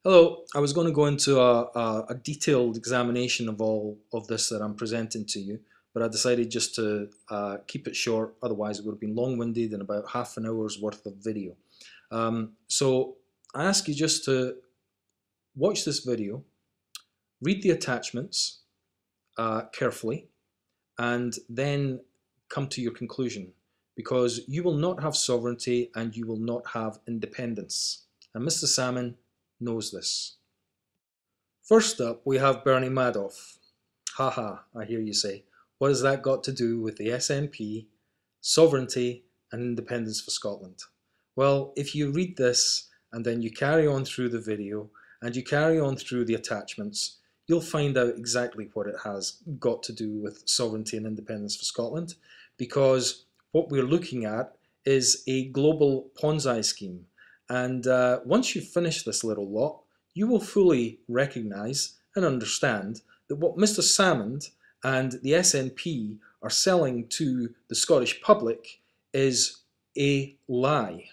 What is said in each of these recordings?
Hello, I was going to go into a detailed examination of all of this that I'm presenting to you, but I decided just to keep it short, otherwise it would have been long-winded and about half an hour's worth of video. So I ask you just to watch this video, read the attachments carefully, and then come to your conclusion, because you will not have sovereignty and you will not have independence. And Mr. Salmond knows this. First up, we have Bernie Madoff. Haha, I hear you say. What has that got to do with the SNP, sovereignty, and independence for Scotland? Well, if you read this and then you carry on through the video and you carry on through the attachments, you'll find out exactly what it has got to do with sovereignty and independence for Scotland, because what we're looking at is a global Ponzi scheme. And once you've finished this little lot, you will fully recognise and understand that what Mr. Salmond and the SNP are selling to the Scottish public is a lie.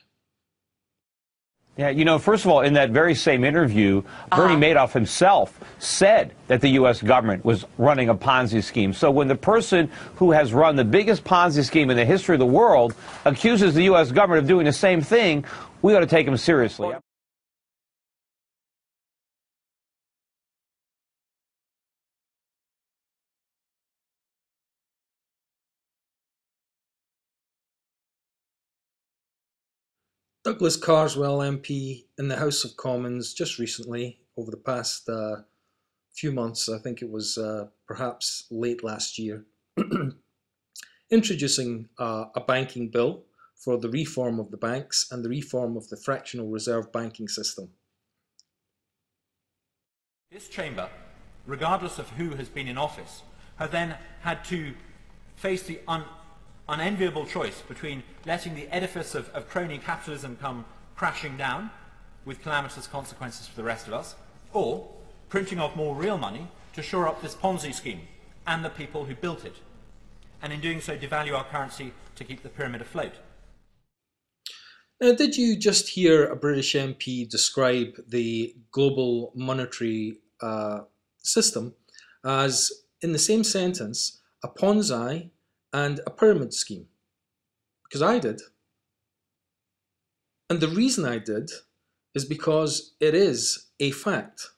Yeah, first of all, in that very same interview, Bernie Madoff himself said that the U.S. government was running a Ponzi scheme. So when the person who has run the biggest Ponzi scheme in the history of the world accuses the U.S. government of doing the same thing, we ought to take him seriously. Douglas Carswell MP in the House of Commons just recently, over the past few months, I think it was perhaps late last year, introducing a banking bill for the reform of the banks and the reform of the fractional reserve banking system. This chamber, regardless of who has been in office, have then had to face the unenviable choice between letting the edifice of crony capitalism come crashing down with calamitous consequences for the rest of us, or printing off more real money to shore up this Ponzi scheme and the people who built it, and in doing so devalue our currency to keep the pyramid afloat. Now, did you just hear a British MP describe the global monetary system as, in the same sentence, a Ponzi and a pyramid scheme? Because I did. And the reason I did is because it is a fact.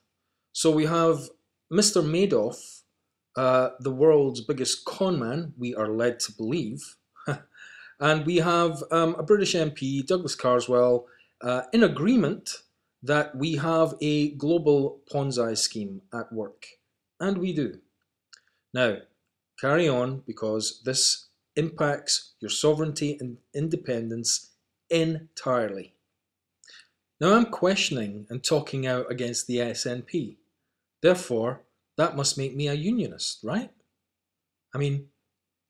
So we have Mr. Madoff, the world's biggest con man, we are led to believe, and we have a British MP, Douglas Carswell, in agreement that we have a global Ponzi scheme at work. And we do. Now, carry on, because this impacts your sovereignty and independence entirely. Now, I'm questioning and talking out against the SNP. Therefore, that must make me a unionist, right? I mean,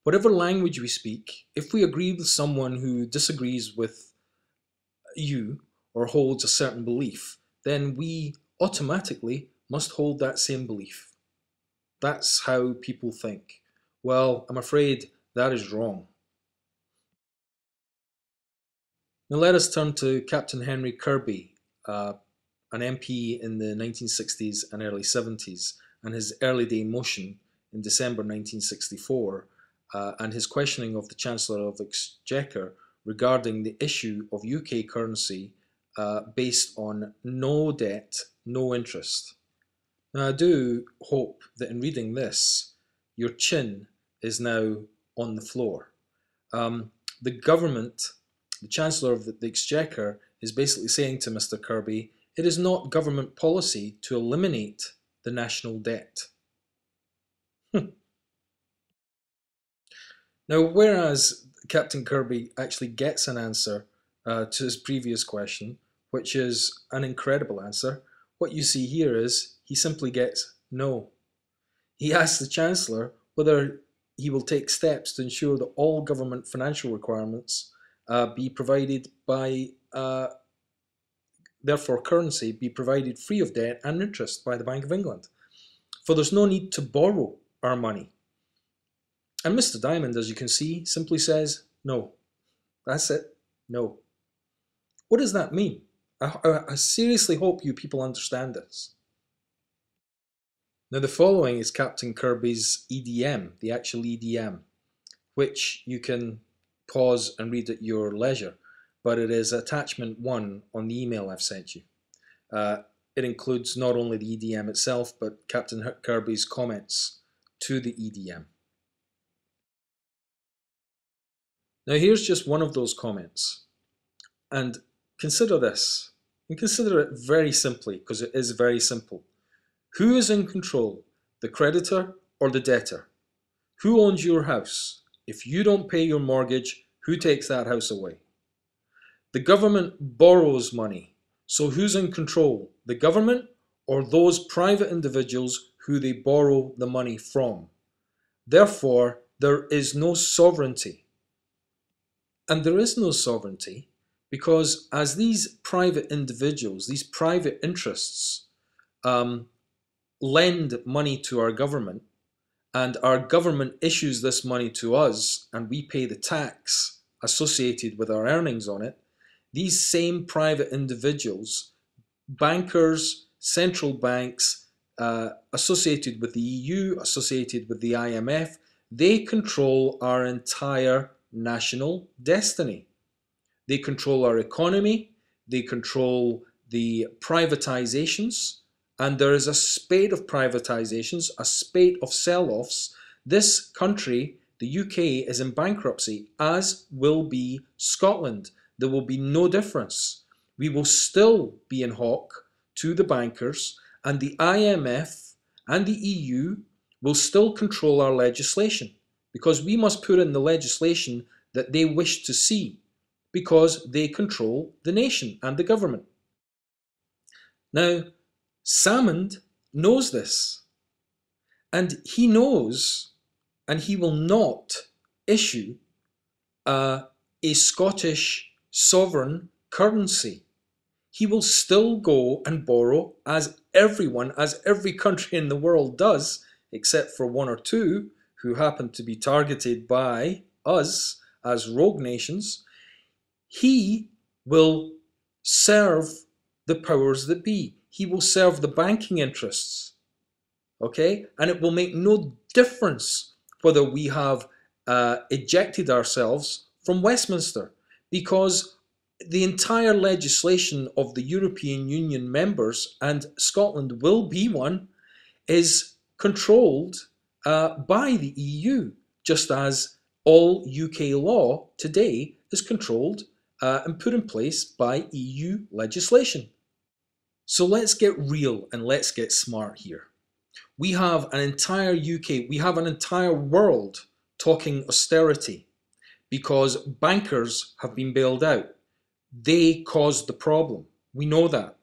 whatever language we speak, if we agree with someone who disagrees with you or holds a certain belief, then we automatically must hold that same belief. That's how people think. Well, I'm afraid that is wrong. Now let us turn to Captain Henry Kirby, an MP in the 1960s and early 70s, and his early day motion in December 1964, and his questioning of the Chancellor of the Exchequer regarding the issue of UK currency based on no debt, no interest. Now, I do hope that in reading this, your chin is now on the floor. The government, the Chancellor of the Exchequer, is basically saying to Mr. Kirby, it is not government policy to eliminate the national debt. Now, whereas Captain Kirby actually gets an answer to his previous question, which is an incredible answer, what you see here is he simply gets no. He asks the Chancellor whether he will take steps to ensure that all government financial requirements be provided by, therefore currency, be provided free of debt and interest by the Bank of England. For there's no need to borrow our money. And Mr. Diamond, as you can see, simply says, no. That's it. No. What does that mean? I seriously hope you people understand this. Now the following is Captain Kirby's EDM, the actual EDM, which you can pause and read at your leisure, but it is attachment 1 on the email I've sent you. It includes not only the EDM itself, but Captain Kirby's comments to the EDM. Now here's just one of those comments, and consider this, and consider it very simply, because it is very simple. Who is in control, the creditor or the debtor? Who owns your house? If you don't pay your mortgage, who takes that house away? The government borrows money, so who's in control, the government or those private individuals who they borrow the money from? Therefore, there is no sovereignty. And there is no sovereignty because as these private individuals, these private interests, lend money to our government, and our government issues this money to us, and we pay the tax associated with our earnings on it, these same private individuals, bankers, central banks, associated with the EU, associated with the IMF, they control our entire national destiny. They control our economy, they control the privatizations, and there is a spate of privatizations, a spate of sell-offs. This country, the UK, is in bankruptcy, as will be Scotland. There will be no difference. We will still be in hock to the bankers, and the IMF and the EU will still control our legislation, because we must put in the legislation that they wish to see, because they control the nation and the government. Now, Salmond knows this, and he knows, and he will not issue a Scottish sovereign currency. He will still go and borrow, as every country in the world does, except for 1 or 2 who happen to be targeted by us as rogue nations. He will serve the powers that be. He will serve the banking interests, okay? And it will make no difference whether we have ejected ourselves from Westminster, because the entire legislation of the European Union members, and Scotland will be one, is controlled by the EU, just as all UK law today is controlled and put in place by EU legislation. So let's get real and let's get smart here. We have an entire UK, we have an entire world talking austerity because bankers have been bailed out. They caused the problem. We know that.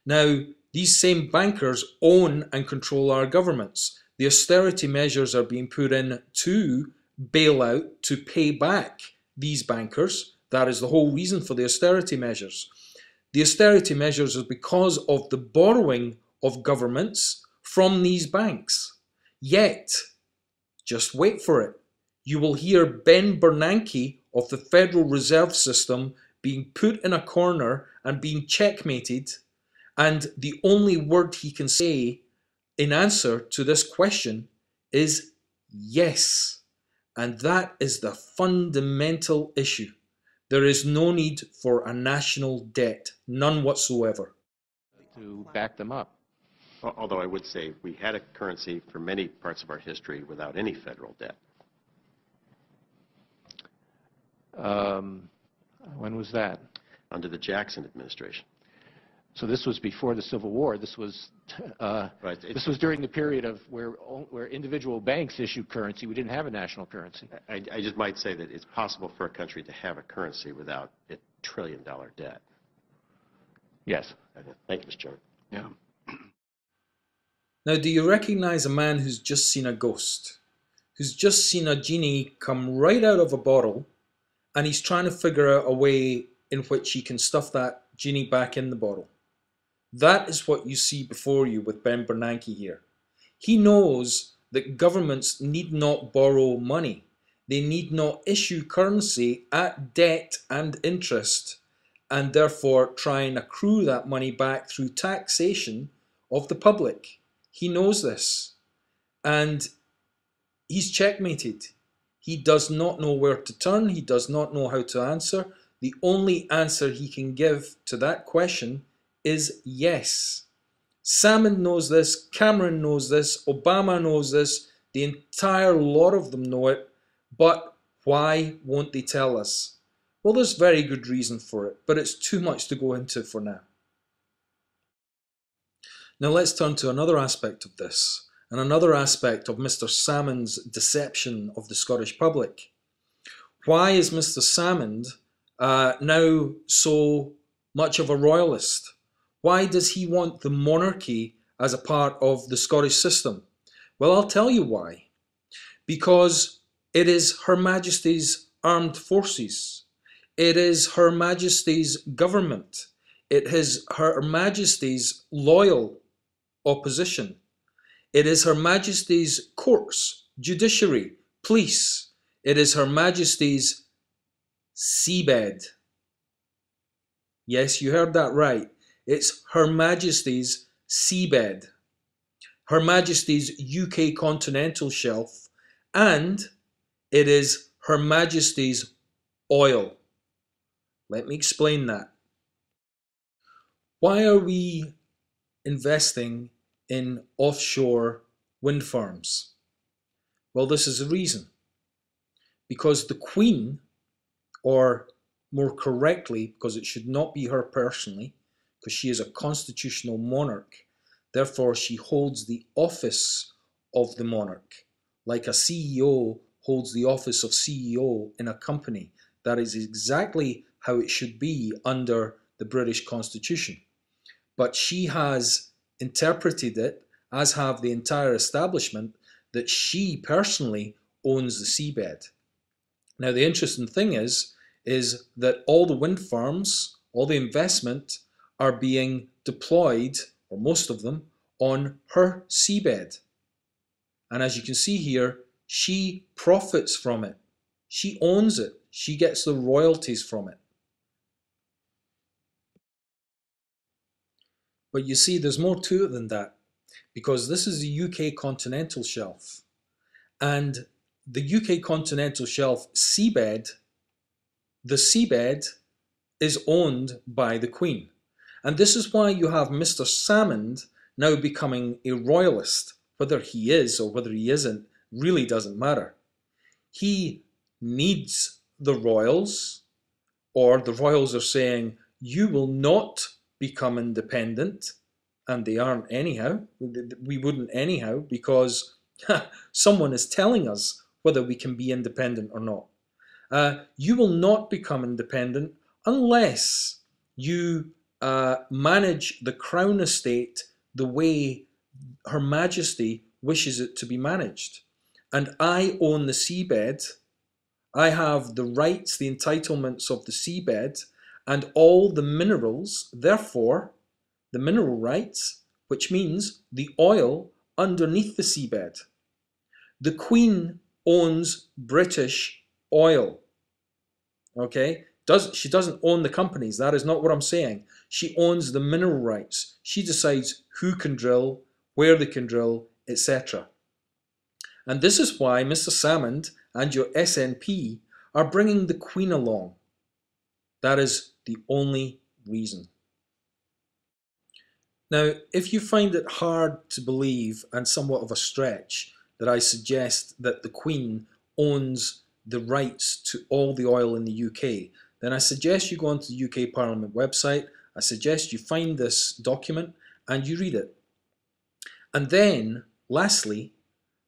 Now, these same bankers own and control our governments. The austerity measures are being put in to bail out, to pay back these bankers. That is the whole reason for the austerity measures. The austerity measures are because of the borrowing of governments from these banks. Yet, just wait for it, you will hear Ben Bernanke of the Federal Reserve System being put in a corner and being checkmated, and the only word he can say in answer to this question is yes. And that is the fundamental issue. There is no need for a national debt, none whatsoever. To back them up. Although I would say we had a currency for many parts of our history without any federal debt. When was that? Under the Jackson administration. So this was before the Civil War. This was Right. This was during the period of where individual banks issued currency. We didn't have a national currency. I just might say that it's possible for a country to have a currency without a $1 trillion debt. Yes. Thank you, Mr. Chairman. Yeah. Now, do you recognize a man who's just seen a ghost? Who's just seen a genie come right out of a bottle, and he's trying to figure out a way in which he can stuff that genie back in the bottle? That is what you see before you with Ben Bernanke here. He knows that governments need not borrow money. They need not issue currency at debt and interest and therefore try and accrue that money back through taxation of the public. He knows this, and he's checkmated. He does not know where to turn. He does not know how to answer. The only answer he can give to that question is yes. Salmond knows this, Cameron knows this, Obama knows this, the entire lot of them know it, but why won't they tell us? Well, there's very good reason for it, but it's too much to go into for now. Now let's turn to another aspect of this, and another aspect of Mr. Salmond's deception of the Scottish public. Why is Mr. Salmond now so much of a royalist? Why does he want the monarchy as a part of the Scottish system? Well, I'll tell you why. Because it is Her Majesty's armed forces. It is Her Majesty's government. It is Her Majesty's loyal opposition. It is Her Majesty's courts, judiciary, police. It is Her Majesty's seabed. Yes, you heard that right. It's Her Majesty's seabed, Her Majesty's UK continental shelf, and it is Her Majesty's oil. Let me explain that. Why are we investing in offshore wind farms? Well, this is the reason. Because the Queen, or more correctly, because it should not be her personally, because she is a constitutional monarch, therefore she holds the office of the monarch, like a CEO holds the office of CEO in a company. That is exactly how it should be under the British Constitution. But she has interpreted it, as have the entire establishment, that she personally owns the seabed. Now the interesting thing is that all the wind farms, all the investment are being deployed, or most of them, on her seabed. And as you can see here, she profits from it. She owns it. She gets the royalties from it. But you see, there's more to it than that, because this is the UK continental shelf. And the UK continental shelf seabed, the seabed is owned by the Queen. And this is why you have Mr. Salmond now becoming a royalist. Whether he is or whether he isn't really doesn't matter. He needs the royals, or the royals are saying, you will not become independent, and they aren't anyhow. We wouldn't anyhow, because someone is telling us whether we can be independent or not. You will not become independent unless you manage the Crown estate the way Her Majesty wishes it to be managed. And I own the seabed. I have the rights, the entitlements of the seabed, and all the minerals, therefore, the mineral rights, which means the oil underneath the seabed. The Queen owns British oil. Okay? She doesn't own the companies. That is not what I'm saying. She owns the mineral rights. She decides who can drill, where they can drill, etc. And this is why Mr. Salmond and your SNP are bringing the Queen along. That is the only reason. Now, if you find it hard to believe and somewhat of a stretch that I suggest that the Queen owns the rights to all the oil in the UK, then I suggest you go onto the UK Parliament website. I suggest you find this document and you read it. And then, lastly,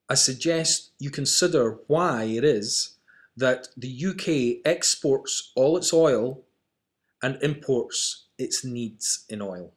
I suggest you consider why it is that the UK exports all its oil and imports its needs in oil.